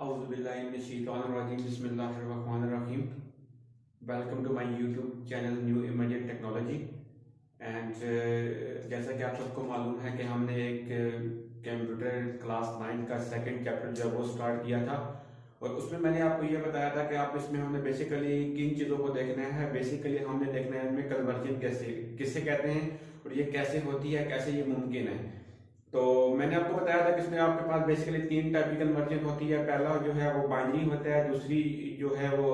बिस्मिल्लाहिर्रहमानिर्रहीम। Welcome to my YouTube channel new emerging technology. And जैसा कि आप सबको मालूम है कि हमने एक कंप्यूटर क्लास 9 का सेकंड चैप्टर जो है वो स्टार्ट किया था, और उसमें मैंने आपको ये बताया था कि आप इसमें हमने बेसिकली किन चीज़ों को देखना है। बेसिकली हमने देखना है इनमें कन्वर्जन किसे कहते हैं और ये कैसे होती है, कैसे ये मुमकिन है। तो मैंने आपको बताया था कि इसमें आपके पास बेसिकली तीन टाइप की कन्वर्जन होती है। पहला जो है वो बाइनरी होता है, दूसरी जो है वो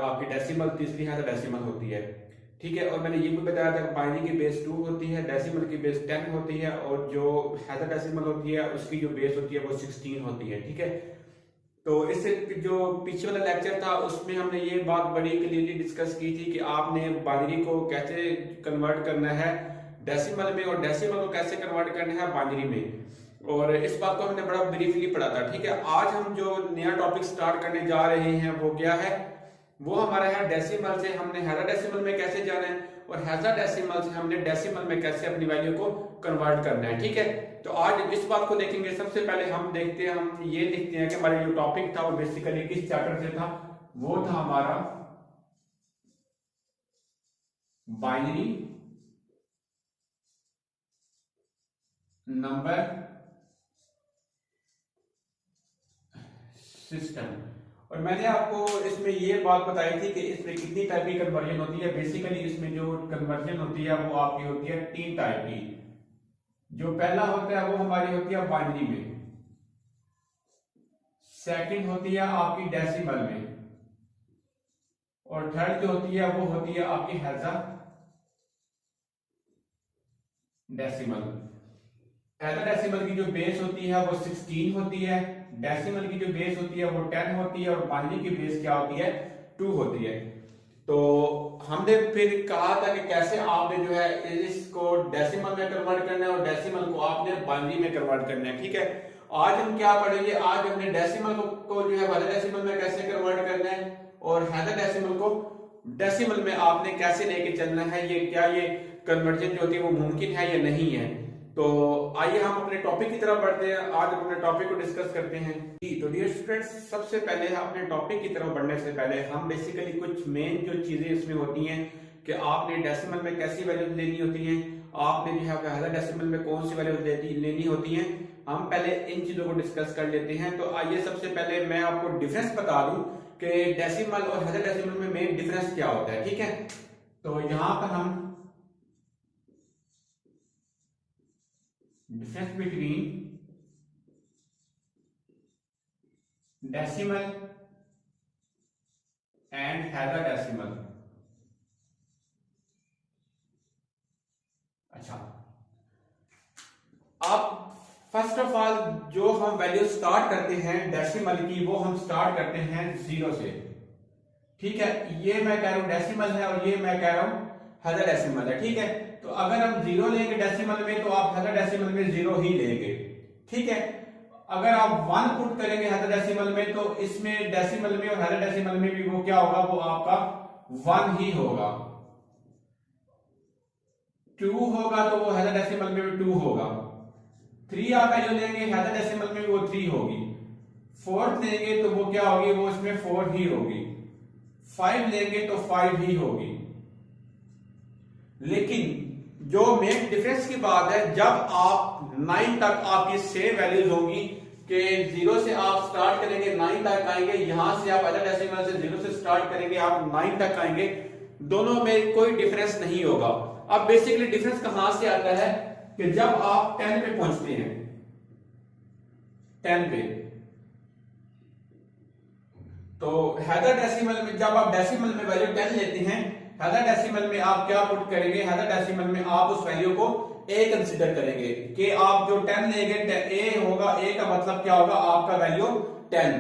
आपकी डेसिमल, तीसरी है तो डेसिमल होती है। ठीक है, और मैंने ये भी बताया था कि बाइनरी की बेस 2 होती है, डेसिमल की बेस 10 होती है, और जो हेक्साडेसिमल होती है उसकी जो बेस होती है वो 16 होती है। ठीक है, तो इससे जो पीछे वाला लेक्चर था उसमें हमने ये बात बड़ी क्लियरली डिस्कस की थी कि आपने बाइनरी को कैसे कन्वर्ट करना है डेसिमल में, और डेसिमल को कैसे कन्वर्ट करना है बाइनरी में, और इस बात को हमने बड़ा ब्रीफली पढ़ा था। ठीक है, आज हम जो नया टॉपिक स्टार्ट करने जा रहे हैं वो क्या है, वो हमारा है डेसिमल से हमने हेक्साडेसिमल में कैसे जाना है, और हेक्साडेसिमल से हमने डेसिमल में कैसे अपनी वैल्यू को कन्वर्ट करना है। ठीक है, तो आज इस बात को देखेंगे। सबसे पहले हम देखते हैं, हम ये लिखते हैं कि हमारा जो टॉपिक था वो बेसिकली किस चैप्टर से था। वो था हमारा बाइनरी नंबर सिस्टम। और मैंने आपको इसमें ये बात बताई थी कि इसमें कितनी टाइप की कन्वर्जन होती है। बेसिकली इसमें जो कन्वर्जन होती है वो आपकी होती है 3 टाइप की। जो पहला होता है वो हमारी होती है बाइनरी में, सेकंड होती है आपकी डेसिमल में, और थर्ड जो होती है वो होती है आपकी हेक्साडेसिमल। हेक्साडेसिमल की जो बेस होती है वो 16 होती है, डेसिमल की जो बेस होती है वो 10 होती है, और बाइनरी की बेस क्या होती है 2 होती है। तो हमने फिर कहा था कि कैसे आपने जो है इसको डेसिमल में कन्वर्ट करना है और डेसिमल को आपने बाइनरी में कन्वर्ट करना है। ठीक है, आज हम क्या पढ़ेंगे, आज हमने डेसिमल को जो है हेक्साडेसिमल में कैसे कन्वर्ट करना है, और हेक्साडेसिमल को डेसिमल में आपने कैसे लेके चलना है, ये क्या ये कन्वर्जन जो होती है वो मुमकिन है या नहीं है। तो आइए हम अपने टॉपिक की तरफ बढ़ते हैं। आज अपने टॉपिक को डिस्कस करते हैं। तो डियर स्टूडेंट्स, सबसे पहले अपने टॉपिक की तरफ बढ़ने से पहले हम बेसिकली कुछ मेन जो चीजें इसमें होती हैं कि आपने डेसिमल में कैसी वैल्यूज लेनी होती हैं, आपने जो है हेक्साडेसिमल में कौन सी वैल्यूज लेनी होती हैं, हम पहले इन चीजों को डिस्कस कर लेते हैं। तो आइए सबसे पहले मैं आपको डिफरेंस बता दूं कि डेसिमल और हेक्साडेसिमल में मेन डिफरेंस क्या होता है। ठीक है, तो यहां पर हम difference between decimal and hexadecimal. अच्छा, अब फर्स्ट ऑफ ऑल जो हम वैल्यू स्टार्ट करते हैं डेसिमल की, वो हम स्टार्ट करते हैं 0 से। ठीक है, ये मैं कह रहा हूं डेसिमल है और ये मैं कह रहा हूं हेक्साडेसिमल है। ठीक है, तो अगर हम 0 लेंगे डेसिमल में तो आप हेक्साडेसिमल में 0 ही लेंगे। ठीक है, अगर आप 1 पुट करेंगे हेक्साडेसिमल में तो इसमें डेसिमल में और हेक्साडेसिमल में भी वो क्या होगा, वो आपका 1 ही होगा। 2 होगा तो वो हेक्साडेसिमल में भी 2 होगा। 3 आप वैल्यू लेंगे हेक्साडेसिमल में वो 3 होगी। 4 लेंगे तो वो क्या होगी, वो इसमें 4 ही होगी। 5 लेंगे तो 5 ही होगी। लेकिन जो मेन डिफरेंस की बात है, जब आप 9 तक आपकी सेम वैल्यूज होंगी कि 0 से आप स्टार्ट करेंगे 9 तक आएंगे, यहां से आप हेक्साडेसिमल से 0 से स्टार्ट करेंगे आप 9 तक आएंगे, दोनों में कोई डिफरेंस नहीं होगा। अब बेसिकली डिफरेंस कहां से आता है कि जब आप 10 पे पहुंचते हैं, 10 पे, तो हेक्साडेसिमल में जब आप डेसिमल में वैल्यू 10 लेते हैं, हेक्साडेसिमल में आप क्या पुट करेंगे, हेक्साडेसिमल में आप उस वैल्यू को a कंसीडर करेंगे कि आप जो 10 लेंगे a होगा। a का मतलब क्या होगा, आपका वैल्यू 10,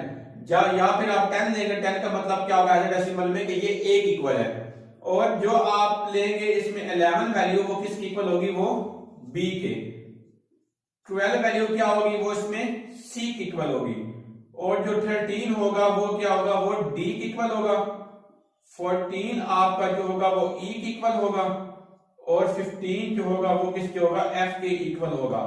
या फिर आप 10 लेंगे, 10 का मतलब क्या होगा हेक्साडेसिमल में कि ये a की इक्वल है। और जो आप लेंगे इसमें 11 वैल्यू वो किसकी इक्वल होगी, वो b के। 12 वैल्यू क्या होगी, वो इसमें c की इक्वल होगी। और जो 13 होगा वो क्या होगा, वो d की इक्वल होगा। 14 आपका जो होगा वो e की इक्वल होगा, और 15 जो होगा वो किसके होगा, f के इक्वल होगा।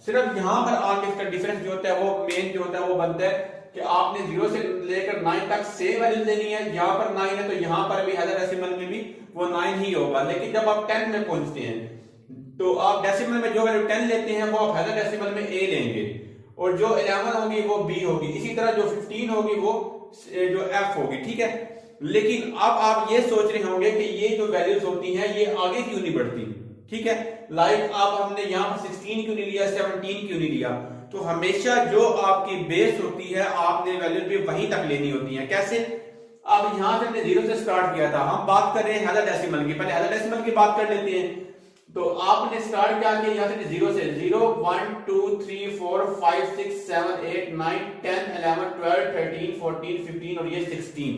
सिर्फ यहां पर आके इसका डिफरेंस जो होता है वो मेन जो होता है वो बनता है कि आपने 0 से लेकर 9 तक सेम वैल्यूज लेनी है। यहाँ पर 9 है तो यहाँ पर भी हेक्सा डेसिमल में भी वो 9 ही होगा। लेकिन जब आप 10 में पहुंचते हैं तो आप डेसिमल में जो वैल्यू 10 लेते हैं वो आप हेक्सा डेसिमल में A लेंगे, और जो 11 होगी वो B होगी, इसी तरह जो 15 होगी वो जो F होगी। ठीक है, लेकिन अब आप ये सोच रहे होंगे कि ये जो वैल्यूज होती हैं ये आगे क्यों नहीं बढ़ती। ठीक है, लाइक आप हमने यहाँ पर 16 क्यों नहीं लिया, 17 क्यों नहीं लिया। तो हमेशा जो आपकी बेस होती है आपने वैल्यूज भी वहीं तक लेनी होती है। कैसे, अब यहां से हमने 0 से स्टार्ट किया था, हम बात कर रहे हैं हेक्सा डेसिमल की, पहले हेक्सा डेसिमल की बात कर लेते हैं। तो आपने स्टार्ट क्या किया, यहां से 0 से 0 1 2 3 4 5 6 7 8 9 10 11 12 13 14 15 और ये 16,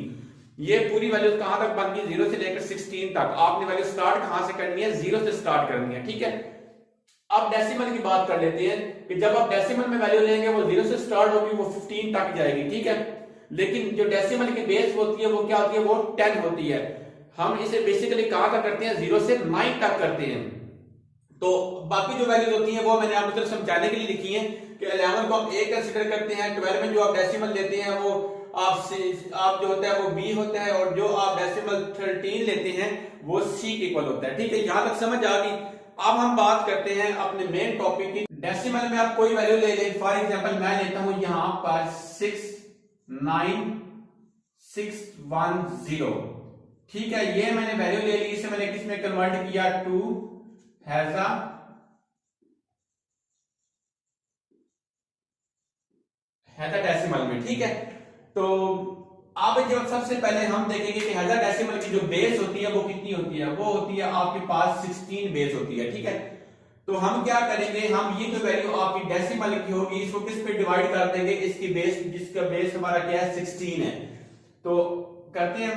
ये पूरी वैल्यूज कहां तक बन गई, 0 से लेकर 16 तक। आपने वैल्यू स्टार्ट कहां से करनी है, 0 से स्टार्ट करनी है। ठीक है, अब डेसिमल की बात कर लेते हैं कि जब आप डेसिमल में वैल्यू लेंगे वो 0 से स्टार्ट होगी, वो 15 तक जाएगी। ठीक है, लेकिन जो डेसिमल की बेस होती है वो क्या होती है, वो 10 होती है। हम इसे बेसिकली कहां तक करते हैं, 0 से 9 तक करते हैं। तो बाकी जो वैल्यूज होती हैं वो मैंने आपको सिर्फ समझाने के लिए लिखी है कि 11 को हम A कंसीडर करते हैं, 12 में जो आप डेसिमल लेते हैं वो आप जो होता है वो B होता है, और जो आप डेसिमल 13 लेते हैं वो C के इक्वल होता है। ठीक है, यहां तक समझ आ गई। अब हम बात करते हैं अपने मेन टॉपिक की। डेसिमल में आप कोई वैल्यू ले लें, फॉर एग्जांपल मैं लेता हूं यहां पर 69610। ठीक है, ये मैंने वैल्यू ले ली, इसे मैंने किस में कन्वर्ट किया, टू हेक्सा डेसिमल में। ठीक है, तो अब जब सबसे पहले हम देखेंगे कि हेक्सा डेसिमल की जो बेस होती है वो कितनी होती है, वो होती है आपके पास 16 बेस होती है। ठीक है, तो हम क्या करेंगे, हम ये जो वैल्यू आपकी डेसिमल की होगी इसको किस पे डिवाइड कर देंगे, इसकी बेस, जिसका बेस हमारा क्या है, 16 है। तो करते हैं,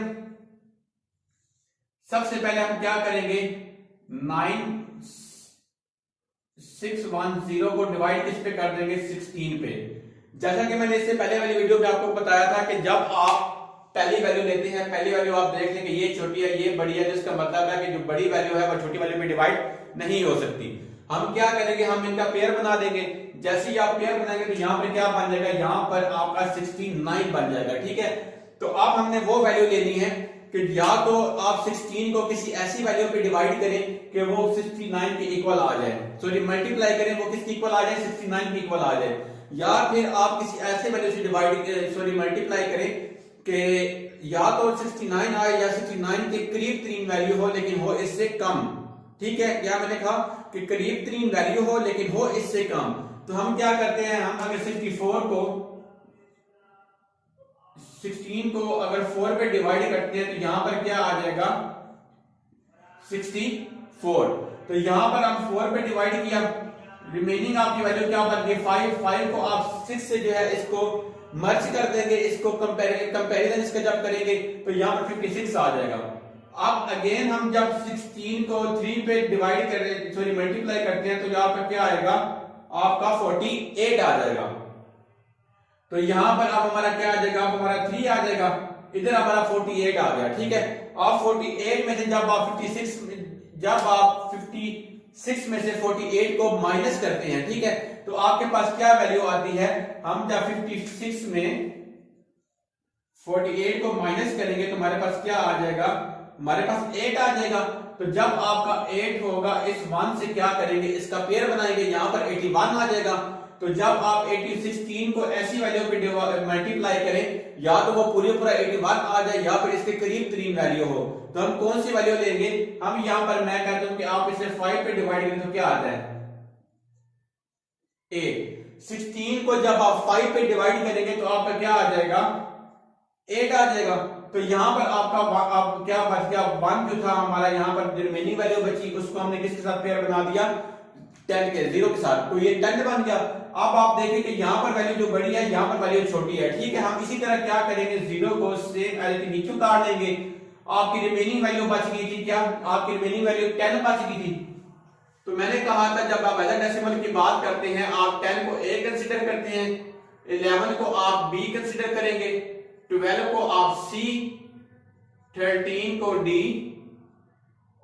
सबसे पहले हम क्या करेंगे, 9610 को डिवाइड किस पे कर देंगे, 16 पे। जैसा कि मैंने इससे पहले वाली वीडियो में आपको बताया था कि जब आप पहली वैल्यू लेते हैं, पहली वैल्यू आप देख लेंगे ये छोटी है ये बड़ी है, जिसका मतलब है कि जो बड़ी वैल्यू है वो छोटी वैल्यू में डिवाइड नहीं हो सकती। हम क्या करेंगे, हम इनका पेयर बना देंगे। जैसे ही आप पेयर बनाएंगे तो यहाँ पर क्या बन जाएगा, यहाँ पर आपका 69 बन जाएगा। ठीक है, तो अब हमने वो वैल्यू लेनी है कि या तो आप 16 को किसी ऐसी वैल्यू पे डिवाइड करें कि वो 69 के इक्वल आ जाए, सॉरी मल्टीप्लाई करें वो किसके इक्वल आ जाए, 69 के इक्वल आ जाए, या फिर आप किसी ऐसे वैल्यू से मल्टीप्लाई करें कि या तो 69 आए या 69 के करीब तरीन वैल्यू हो लेकिन हो इससे कम। ठीक है, क्या मैंने कहा कि करीब तरीन वैल्यू हो लेकिन हो इससे कम। तो हम क्या करते हैं, हम अगर 16 को अगर 4 पे डिवाइड करते हैं तो यहां पर क्या आ जाएगा, 64। तो यहां पर हम 4 पे डिवाइड किया, रिमेनिंग आपकी वैल्यू क्या बन गई, 5 को आप 6 से जो है इसको मर्ज कर देंगे, इसको कंपैरिजन इसका जब करेंगे तो यहां पर 56 आ जाएगा। अब अगेन हम जब 16 को 3 पे डिवाइड कर मल्टीप्लाई करते हैं तो यहां पर क्या आएगा, आपका 48 आ जाएगा। तो यहां पर अब हमारा क्या आ जाएगा, अब हमारा 3 आ जाएगा, इधर हमारा 48 आ गया। ठीक है, अब 48 में से जब आप 56 में से 48 को माइनस करते हैं, ठीक है, तो आपके पास क्या वैल्यू आती है, हम जब 56 में 48 को माइनस करेंगे तो हमारे पास क्या आ जाएगा, हमारे पास 8 आ जाएगा। तो जब आपका 8 होगा, इस 1 से क्या करेंगे, इसका पेयर बनाएंगे, यहां पर 81 आ जाएगा। तो जब आप 16 को ऐसी वैल्यू पे मल्टीप्लाई करें, या तो वो पूरा 81 आ जाए या फिर इसके करीब तरीन वैल्यू हो, तो हम कौन सी वैल्यू लेंगे, हम यहां पर मैं कहता हूं कि आप इसे 5 पे डिवाइड करें तो क्या आता है, 8। 16 को जब आप 5 पे डिवाइड करेंगे तो आपका क्या आ जाएगा, 8 आ जाएगा। तो यहां पर आपका आप क्या बच गया, 1 जो था हमारा, यहां पर रिमेनिंग वैल्यू बची उसको हमने किसके साथ पेयर बना दिया, 10 के 0 के साथ, तो ये 10 बन गया। अब आप देखें कि यहां पर वैल्यू जो बड़ी है यहां पर वैल्यू छोटी है। ठीक है, हम इसी तरह क्या करेंगे, 0 को सेम एज नीचे उतार लेंगे, आपकी रिमेनिंग वैल्यू बच गई थी, क्या आपकी रिमेनिंग वैल्यू 10 बच गई थी। तो मैंने कहा था जब आप हेक्सा डेसिमल की बात करते हैं आप 10 को A कंसीडर करते हैं, 11 को आप B कंसीडर करेंगे, 12 को आप C, 13 को D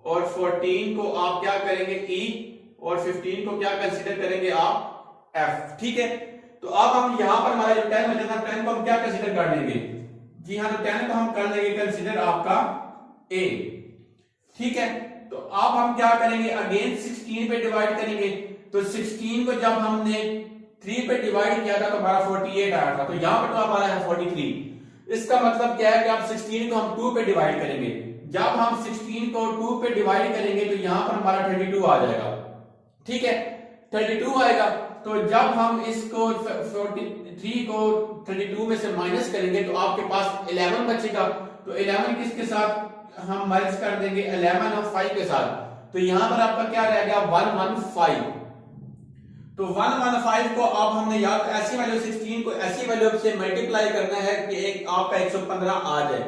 और 14 को आप क्या करेंगे E और 15 को क्या कंसीडर करेंगे आप F। ठीक है, तो अब हम यहाँ पर हमारा जो 10 बचा था 10 को हम क्या कंसीडर कर लेंगे? जी हाँ, तो 10 को हम कर लेंगे कंसीडर आपका a। ठीक है, तो अब हम क्या करेंगे? अगेन 16 पे डिवाइड करेंगे। तो 16 को जब हमने 3 पे डिवाइड किया था तो हमारा 48 आया था, तो यहां पर तो हमारा है 43। इसका मतलब क्या है कि अब 16 को हम 2 पे डिवाइड करेंगे। जब हम 16 को 2 पे डिवाइड करेंगे तो यहां पर हमारा 32 आ जाएगा। ठीक है, 32 आएगा। तो जब हम इसको 43 को 32 में से माइनस करेंगे तो आपके पास 11 बचेगा। तो 11 किसके साथ हम मर्ज कर देंगे? 11 और 5 के साथ। तो यहां पर आपका क्या रह गया? 115। तो 115 को अब हमने या तो ऐसी वैल्यू 16 को ऐसी वैल्यू से मल्टीप्लाई करना है कि एक आपका 115 आ जाए।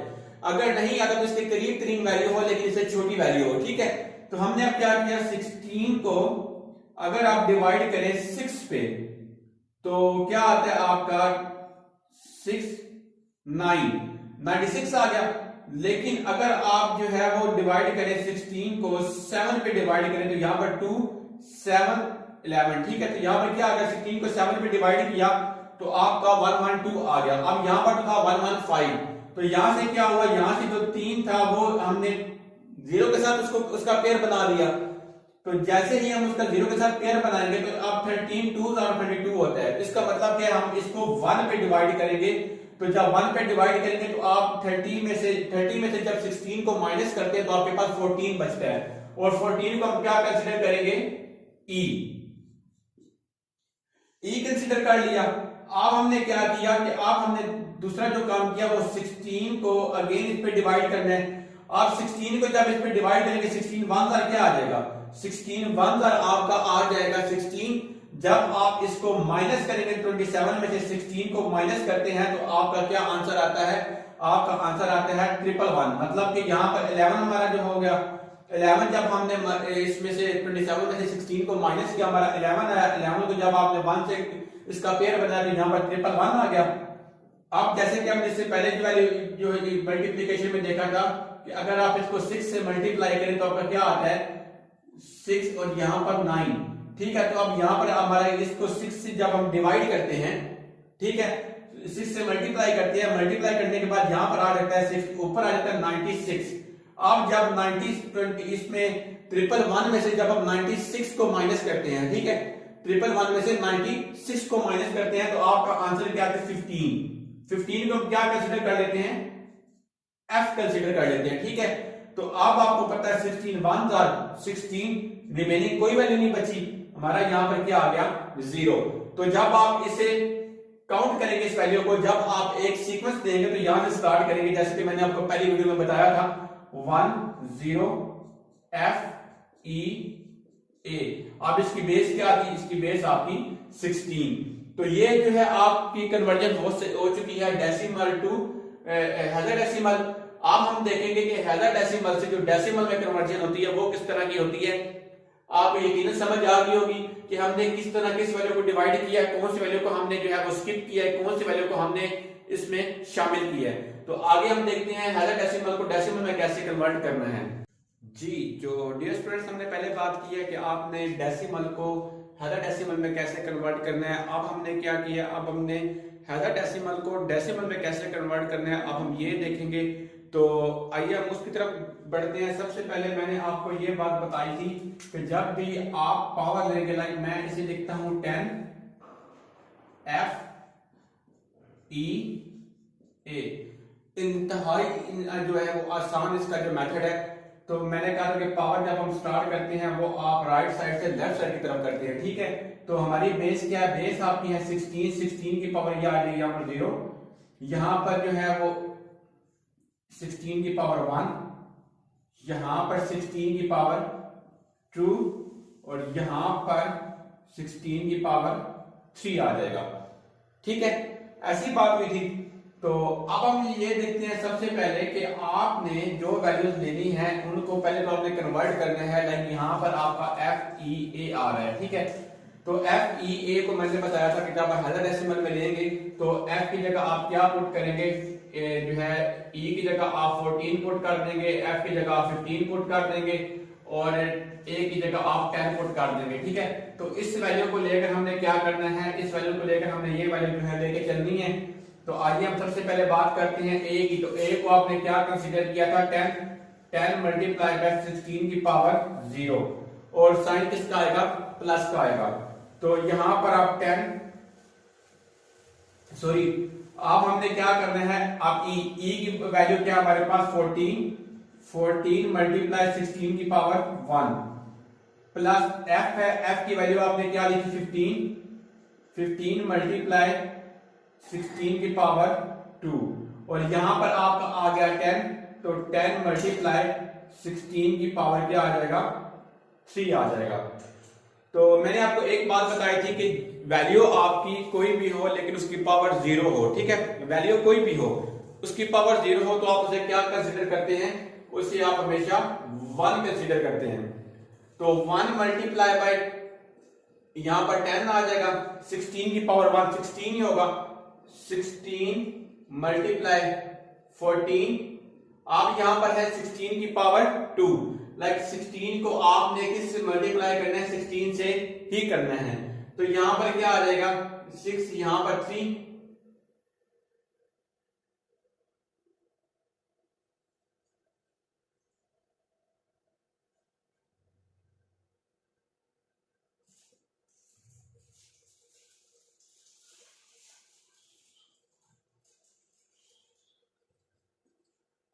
अगर नहीं आता तो इसके करीब तरीन वैल्यू हो लेकिन इससे छोटी वैल्यू हो। ठीक है, तो हमने अब क्या किया? 16 को अगर आप डिवाइड करें 6 पे तो क्या आता है आपका 6 9 96 आ गया। लेकिन अगर आप जो है वो डिवाइड करें 16 को 7 पे डिवाइड करें तो यहां पर 2 7 11। ठीक है, तो यहां पर क्या आ गया? 16 को 7 पे डिवाइड किया तो आपका 112 आ गया। अब यहां पर था 115। तो यहां से क्या हुआ? यहां से जो 3 था वो हमने 0 के साथ उसका पेयर बना लिया। तो जैसे ही हम उसका 0 के साथ पेयर बनाएंगे तो अब 13 2 और 22 होता है। इसका मतलब क्या है? हम इसको 1 पे डिवाइड करेंगे। तो जब 1 पे डिवाइड करेंगे तो आप 30 में से जब 16 को माइनस करते हैं तो आपके पास 14 बचता है। और 14 को हम क्या कंसीडर करेंगे? ई कंसीडर कर लिया। अब हमने क्या किया कि अब हमने दूसरा जो काम किया वो 16 को अगेन इस पे डिवाइड करना है। आप 16 को जब इस पे डिवाइड करेंगे 16 1 क्या आ जाएगा? 16 1 आपका आ जाएगा 16। जब आप इसको माइनस करेंगे 27 में से 16 को माइनस करते हैं तो आपका क्या आंसर आता है? आपका आंसर आता है 111। मतलब कि यहाँ पर 11 हमारा जो हो गया 11 जब हमने इसमें से 27 में से 16 को माइनस किया हमारा 11 आया। 11 को जब आपने 1 से इसका पेयर बनाया तो यहाँ पर 111 आ गया। अब जैसे कि हमने इससे पहले की वैल्यू जो मल्टीप्लिकेशन में देखा था कि अगर आप इसको 6 से मल्टीप्लाई करें तो आपका क्या आता है? 6 और यहाँ पर 9। ठीक है, तो अब यहाँ पर हमारा इसको 6 से जब हम डिवाइड करते हैं, ठीक है, 6 से मल्टीप्लाई करते हैं, मल्टीप्लाई करने के बाद यहाँ पर आ जाता है 6, ऊपर आ जाता है 96। अब जब 90 इसमें 111 में से जब हम 96 को माइनस करते हैं, ठीक है, 111 में से 96 को माइनस करते हैं तो आपका आंसर क्या आता है? 15 को हम क्या कंसीडर कर लेते हैं? एफ कंसीडर कर लेते हैं। ठीक है, तो अब आपको पता है 16 1 16, रिमेनिंग कोई वैल्यू नहीं बची, हमारा यहां पर क्या आ गया? 0। तो जब आप इसे काउंट करेंगे इस वैल्यू को, जब आप एक सीक्वेंस देंगे तो यहां से स्टार्ट करेंगे जैसे कि मैंने आपको पहली वीडियो में बताया था 1 0 F E A। अब इसकी बेस क्या थी? इसकी बेस आपकी 16। तो ये जो है आपकी कन्वर्जन हो चुकी है डेसिमल टू हेक्साडेसिमल। अब हम देखेंगे कि हेक्साडेसिमल से जो डेसिमल में कन्वर्जन होती है वो किस तरह की होती है। आपको यकीनन समझ आ गई होगी कि हमने किस तरह किस वैल्यू को डिवाइड किया है, कौन सी वैल्यू को हमने जो है वो स्किप किया है, कौन सी वैल्यू को हमने इसमें शामिल किया है। तो आगे हम देखते हैं हेक्साडेसिमल को डेसिमल में कैसे कन्वर्ट करना है। जी, जो डियर स्टूडेंट्स हमने पहले बात की है कि आपने डेसिमल को हेक्साडेसिमल में कैसे कन्वर्ट करना है। अब हमने क्या किया? अब हमने हेक्साडेसिमल को डेसिमल में कैसे कन्वर्ट करना है अब हम ये देखेंगे। तो आइए हम उसकी तरफ बढ़ते हैं। सबसे पहले मैंने आपको ये बात बताई थी कि जब भी आप पावर लेंगे, लाइक मैं इसे लिखता हूं 10 F E A, इंतहाई जो है वो आसान इसका जो मेथड है। तो मैंने कहा कि पावर जब हम स्टार्ट करते हैं वो आप राइट साइड से लेफ्ट साइड की तरफ करते हैं। ठीक है, तो हमारी बेस क्या है? बेस आपकी है 16 की पावर यह आ जाएगी यहाँ पर 0, यहां पर जो है वो 16 की पावर 1, यहां पर 16 की पावर 2 और यहां पर 16 की पावर 3 आ जाएगा। ठीक है, ऐसी बात हुई थी। तो अब हम ये देखते हैं सबसे पहले कि आपने जो वैल्यूज लेनी है उनको पहले तो आपने कन्वर्ट करना है। लाइक यहाँ पर आपका FEA आ रहा है। ठीक है, तो FEA को मैंने बताया था कि जब आप हेक्साडेसिमल में लेंगे तो F की जगह आप क्या पुट करेंगे? जो है E की जगह आप 14 पुट कर देंगे, F की जगह आप 15 पुट कर देंगे और ए की जगह आप 10 पुट कर देंगे, ठीक है। तो इस वैल्यू को लेकर हमने क्या करना है, इस वैल्यू को लेकर हमने ये वैल्यू जो है लेके चलनी है। तो आइए हम सबसे पहले बात करते हैं ए की। तो ए को आपने क्या कंसीडर किया था, 10 मल्टीप्लाई बाय 16 की पावर 0, और साइन किसका आएगा, प्लस का आएगा। तो यहां पर आप 10 सॉरी अब हमने क्या करना है, अब ई की वैल्यू क्या हमारे पास 14 मल्टीप्लाई 16 की पावर 1 प्लस एफ है, एफ की वैल्यू आपने क्या लिखी 15 मल्टीप्लाई 16 की पावर 2, और यहां पर आपका आ गया 10, तो 10 मल्टीप्लाई 16 की पावर क्या आ जाएगा, 3 आ जाएगा। तो मैंने आपको एक बात बताई थी कि वैल्यू आपकी कोई भी हो लेकिन उसकी पावर 0 हो, ठीक है। वैल्यू कोई भी हो, उसकी पावर 0 हो तो आप उसे क्या कंसीडर करते हैं, उसे आप हमेशा 1 कंसीडर करते हैं। तो 1 मल्टीप्लाई बाय यहां पर 10 आ जाएगा, 16 की पावर 1 16 ही होगा, 16 मल्टीप्लाई 14, आप यहां पर है 16 की पावर 2, लाइक 16 को आपने किससे मल्टीप्लाई करना है, 16 से ही करना है। तो यहां पर क्या आ जाएगा 6, यहां पर 3,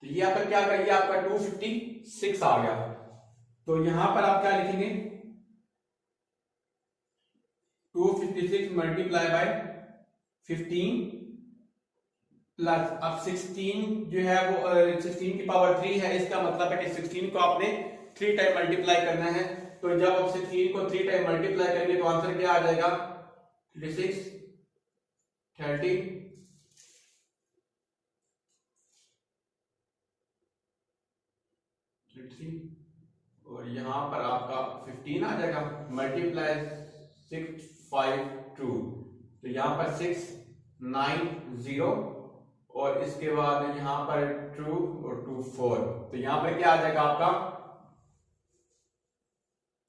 तो ये आपका क्या करिए, आपका 256 आ गया। तो यहां पर आप क्या लिखेंगे, 256 मल्टीप्लाई बाय 15 प्लस, अब 16 जो है वो 16 की पावर 3 है, इसका मतलब है कि 16 को आपने 3 टाइम मल्टीप्लाई करना है। तो जब आप 16 को 3 टाइम मल्टीप्लाई करेंगे तो आंसर क्या आ जाएगा, 36 30 और यहां पर आपका 15 आ जाएगा, मल्टीप्लाई 6 5 2, तो यहां पर 6 9 0, और इसके बाद यहां पर 2 और 2 4, तो यहां पर क्या आ जाएगा आपका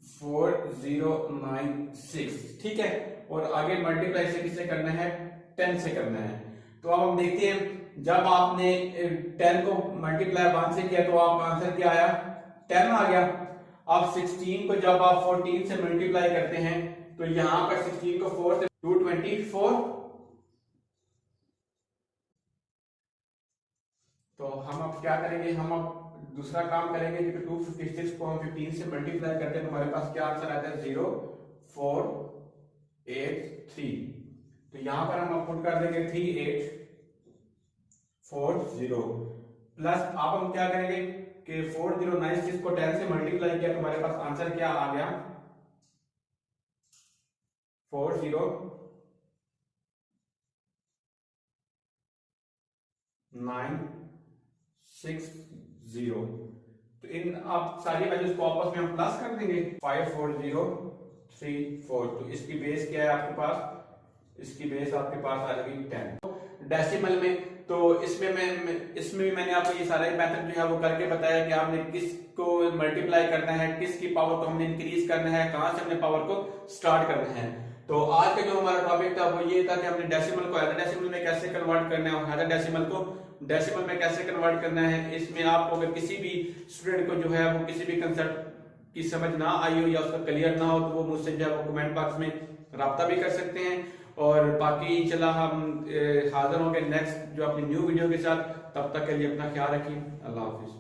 4096, ठीक है। और आगे मल्टीप्लाई से किससे करना है, 10 से करना है। तो अब हम देखते हैं, जब आपने 10 को मल्टीप्लाई 1 से किया तो आपका आंसर क्या आया, 10 आ गया। अब 16 को जब आप 14 से मल्टीप्लाई करते हैं तो यहां पर 16 को 4 से 224, तो हम अब क्या करेंगे, हम अब दूसरा काम करेंगे, क्योंकि 256 को हम 15 से मल्टीप्लाई करते हैं तो हमारे पास क्या आंसर आता है 0 4 8 3, तो यहां पर हम पुट कर देंगे 3 8 4 0 प्लस, अब हम क्या करेंगे कि 4096 को 10 से मल्टीप्लाई किया तो हमारे पास आंसर क्या आ गया 40960। तो इन आप सारी वैल्यूज को आपस में हम प्लस कर देंगे, 54034, तो इसकी बेस क्या है आपके पास, इसकी बेस आपके पास आ जाएगी 10। डेसिमल में तो इसमें भी मैंने आपको ये सारे मेथड जो है वो करके बताया कि आपने किसको मल्टीप्लाई करना है, किसकी पावर को हमने इंक्रीज करना है, कहां से हमने पावर को स्टार्ट करना है। तो आज का जो हमारा टॉपिक था वो ये था कि हमने डेसिमल को हेक्साडेसिमल में कैसे कन्वर्ट करना है और हेक्साडेसिमल को डेसिमल में कैसे कन्वर्ट करना है। इसमें आपको अगर किसी भी स्टूडेंट को जो है वो किसी भी कंसेप्ट की समझ ना आई हो या उसका क्लियर ना हो तो वो मुझसे जो है वो कमेंट बॉक्स में राब्ता भी कर सकते हैं। और बाकी इंशाल्लाह हम हाजिर होंगे नेक्स्ट जो अपनी न्यू वीडियो के साथ। तब तक के लिए अपना ख्याल रखिए। अल्लाह हाफिज।